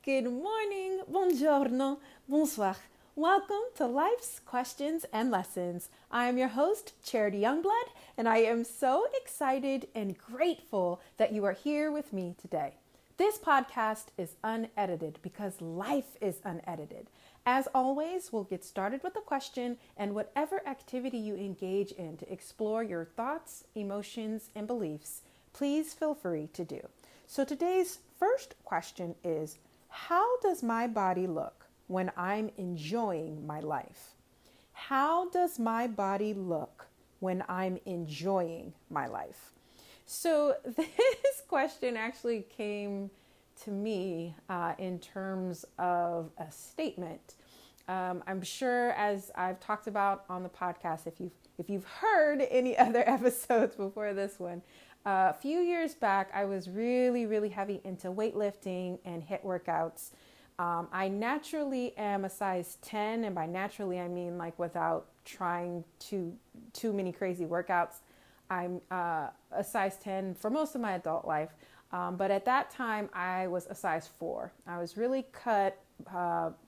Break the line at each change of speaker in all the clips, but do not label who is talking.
Good morning, buongiorno, bonsoir. Welcome to Life's Questions and Lessons. I am your host, Charity Youngblood, and I am so excited and grateful that you are here with me today. This podcast is unedited because life is unedited. As always, we'll get started with a question and whatever activity you engage in to explore your thoughts, emotions, and beliefs, please feel free to do. So today's first question is, how does my body look when I'm enjoying my life? How does my body look when I'm enjoying my life? So this question actually came to me in terms of a statement. I'm sure, as I've talked about on the podcast, if you've heard any other episodes before this one, a few years back, I was really heavy into weightlifting and HIIT workouts. I naturally am a size 10, and by naturally, I mean like without trying too many crazy workouts. I'm a size 10 for most of my adult life. But at that time, I was a size 4. I was really cut,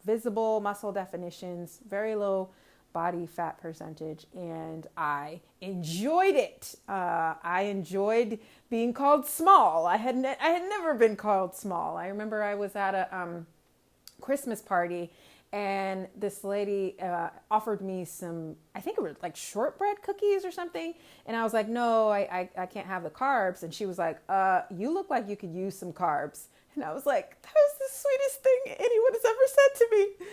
visible muscle definitions, very low body fat percentage, and I enjoyed it. I enjoyed being called small. I had never been called small. I remember I was at a Christmas party, and this lady offered me some, I think it was like shortbread cookies or something. And I was like, no, I can't have the carbs. And she was like, you look like you could use some carbs. And I was like, that was the sweetest thing anyone has ever said to me,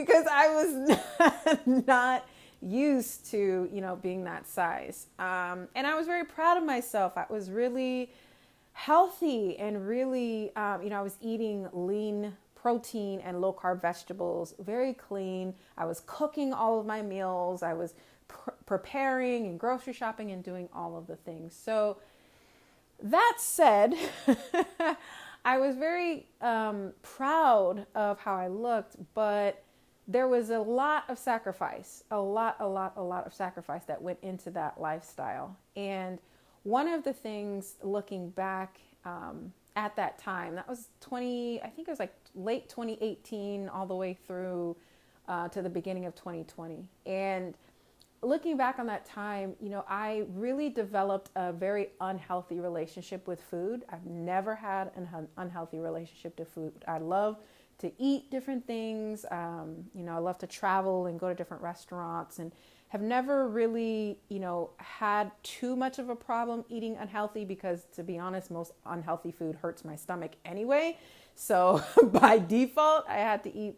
because I was not used to, being that size. And I was very proud of myself. I was really healthy and really, I was eating lean protein and low carb vegetables, very clean. I was cooking all of my meals. I was preparing and grocery shopping and doing all of the things. So that said, I was very proud of how I looked, but there was a lot of sacrifice, a lot of sacrifice that went into that lifestyle. And one of the things looking back at that time, that was I think it was like late 2018 all the way through to the beginning of 2020. And looking back on that time, I really developed a very unhealthy relationship with food. I've never had an unhealthy relationship to food. I love to eat different things. I love to travel and go to different restaurants, and have never really, had too much of a problem eating unhealthy, because to be honest, most unhealthy food hurts my stomach anyway. So by default, I had to eat,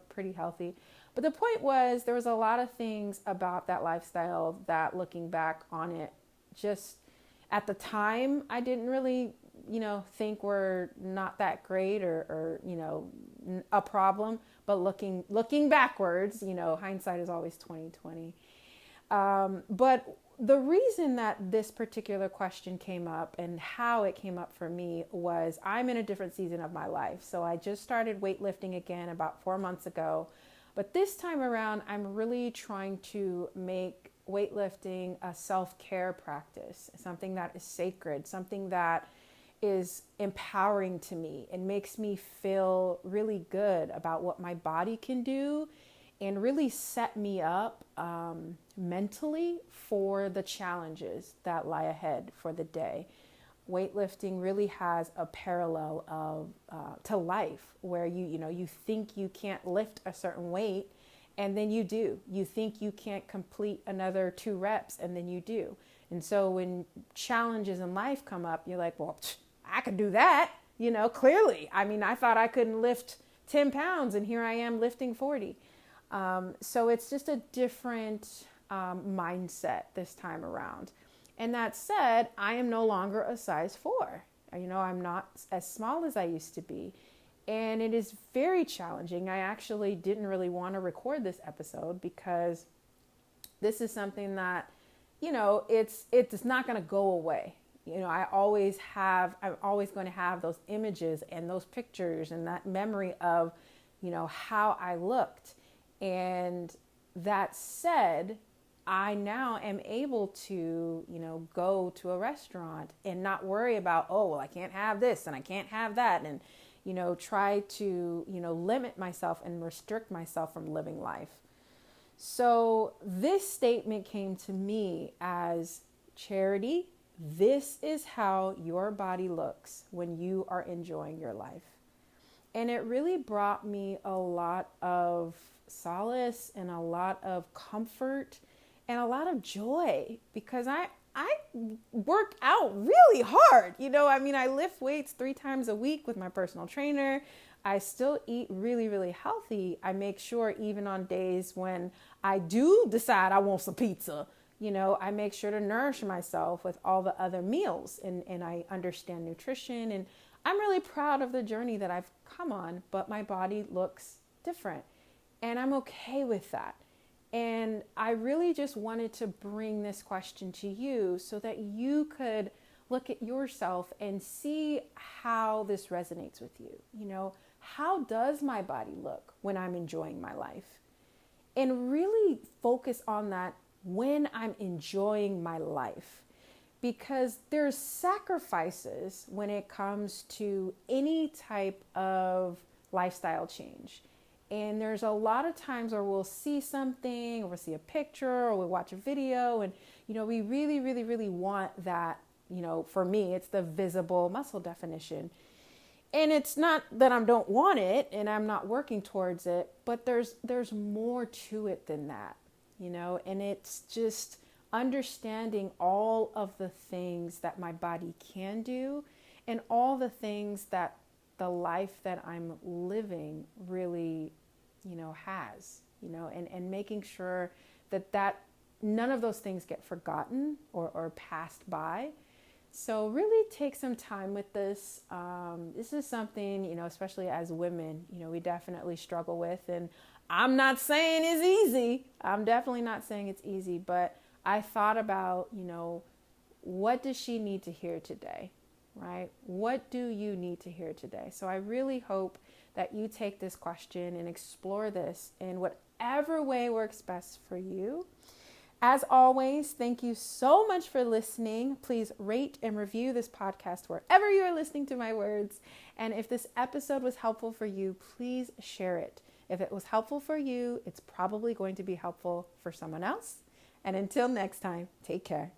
pretty healthy. But the point was, there was a lot of things about that lifestyle that, looking back on it, just at the time, I didn't really, think were not that great or a problem. But looking backwards, hindsight is always 20/20. But the reason that this particular question came up and how it came up for me was, I'm in a different season of my life. So I just started weightlifting again about 4 months ago. But this time around, I'm really trying to make weightlifting a self-care practice, something that is sacred, something that is empowering to me and makes me feel really good about what my body can do, and really set me up mentally for the challenges that lie ahead for the day. Weightlifting really has a parallel of to life, where you think you can't lift a certain weight, and then you do. You think you can't complete another 2 reps, and then you do. And so when challenges in life come up, you're like, well, I could do that, clearly. I mean, I thought I couldn't lift 10 pounds, and here I am lifting 40. So it's just a different mindset this time around. And that said, I am no longer a size 4. I'm not as small as I used to be. And it is very challenging. I actually didn't really want to record this episode, because this is something that, it's not going to go away. I'm always going to have those images and those pictures and that memory of, how I looked. And that said, I now am able to, go to a restaurant and not worry about, oh, well, I can't have this and I can't have that. And, try to, limit myself and restrict myself from living life. So this statement came to me as, Charity, this is how your body looks when you are enjoying your life. And it really brought me a lot of solace and a lot of comfort and a lot of joy, because I work out really hard. I lift weights 3 times a week with my personal trainer. I still eat really, really healthy. I make sure even on days when I do decide I want some pizza, I make sure to nourish myself with all the other meals, and I understand nutrition, and I'm really proud of the journey that I've come on, but my body looks different and I'm okay with that. And I really just wanted to bring this question to you so that you could look at yourself and see how this resonates with you. How does my body look when I'm enjoying my life? And really focus on that when I'm enjoying my life. Because there's sacrifices when it comes to any type of lifestyle change. And there's a lot of times where we'll see something, or we'll see a picture, or we'll watch a video, and we really, really, really want that. For me, it's the visible muscle definition. And it's not that I don't want it and I'm not working towards it, but there's more to it than that, and it's just understanding all of the things that my body can do, and all the things that the life that I'm living really, has, and making sure that none of those things get forgotten or passed by. So really take some time with this. This is something, especially as women, we definitely struggle with. And I'm not saying it's easy. I'm definitely not saying it's easy. But I thought about, what does she need to hear today, right? What do you need to hear today? So I really hope that you take this question and explore this in whatever way works best for you. As always, thank you so much for listening. Please rate and review this podcast wherever you are listening to my words. And if this episode was helpful for you, please share it. If it was helpful for you, it's probably going to be helpful for someone else. And until next time, take care.